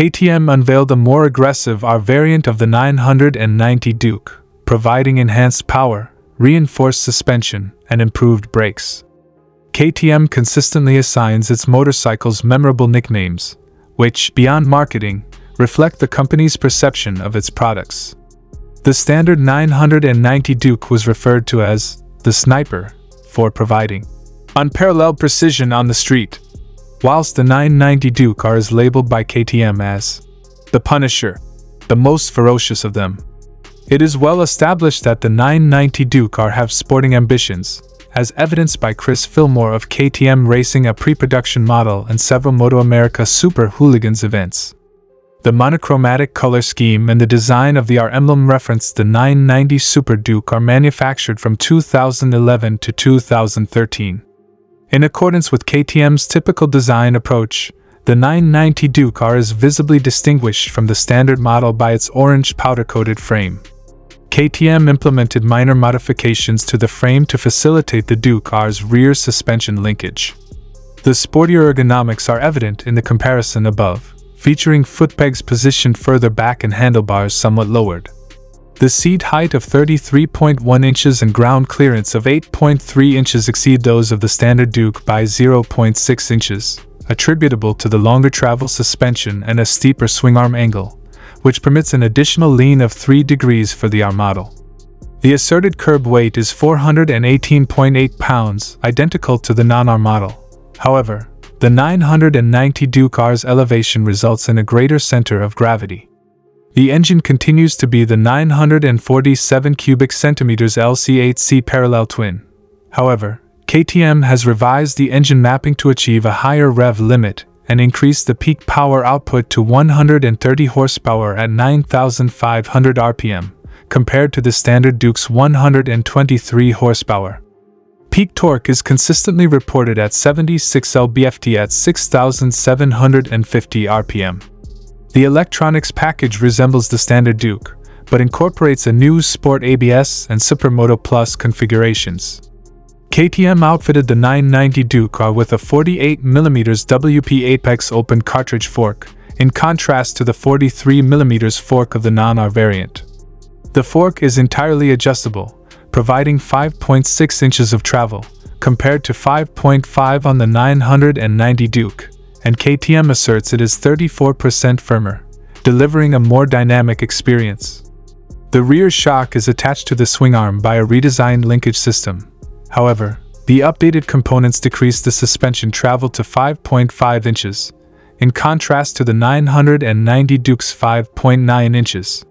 KTM unveiled a more aggressive R variant of the 990 Duke, providing enhanced power, reinforced suspension, and improved brakes. KTM consistently assigns its motorcycles memorable nicknames, which, beyond marketing, reflect the company's perception of its products. The standard 990 Duke was referred to as the Sniper for providing unparalleled precision on the street, whilst the 990 Duke R is labeled by KTM as the Punisher, the most ferocious of them. It is well established that the 990 Duke R have sporting ambitions, as evidenced by Chris Fillmore of KTM racing a pre-production model in several MotoAmerica Super Hooligans events. The monochromatic color scheme and the design of the R emblem reference the 990 Super Duke are manufactured from 2011 to 2013. In accordance with KTM's typical design approach, the 990 Duke R is visibly distinguished from the standard model by its orange powder-coated frame. KTM implemented minor modifications to the frame to facilitate the Duke R's rear suspension linkage. The sportier ergonomics are evident in the comparison above, featuring foot pegs positioned further back and handlebars somewhat lowered. The seat height of 33.1 inches and ground clearance of 8.3 inches exceed those of the standard Duke by 0.6 inches, attributable to the longer travel suspension and a steeper swingarm angle, which permits an additional lean of 3 degrees for the R model. The asserted curb weight is 418.8 pounds, identical to the non-R model. However, the 990 Duke R's elevation results in a greater center of gravity. The engine continues to be the 947 cubic centimeters LC8C parallel twin. However, KTM has revised the engine mapping to achieve a higher rev limit and increased the peak power output to 130 horsepower at 9,500 RPM, compared to the standard Duke's 123 horsepower. Peak torque is consistently reported at 76 lb-ft at 6,750 RPM. The electronics package resembles the standard Duke, but incorporates a new Sport ABS and Supermoto Plus configurations. KTM outfitted the 990 Duke R with a 48mm WP Apex open cartridge fork, in contrast to the 43mm fork of the non-R variant. The fork is entirely adjustable, providing 5.6 inches of travel, compared to 5.5 on the 990 Duke, and KTM asserts it is 34% firmer, delivering a more dynamic experience. The rear shock is attached to the swingarm by a redesigned linkage system. However, the updated components decrease the suspension travel to 5.5 inches, in contrast to the 990 Duke's 5.9 inches.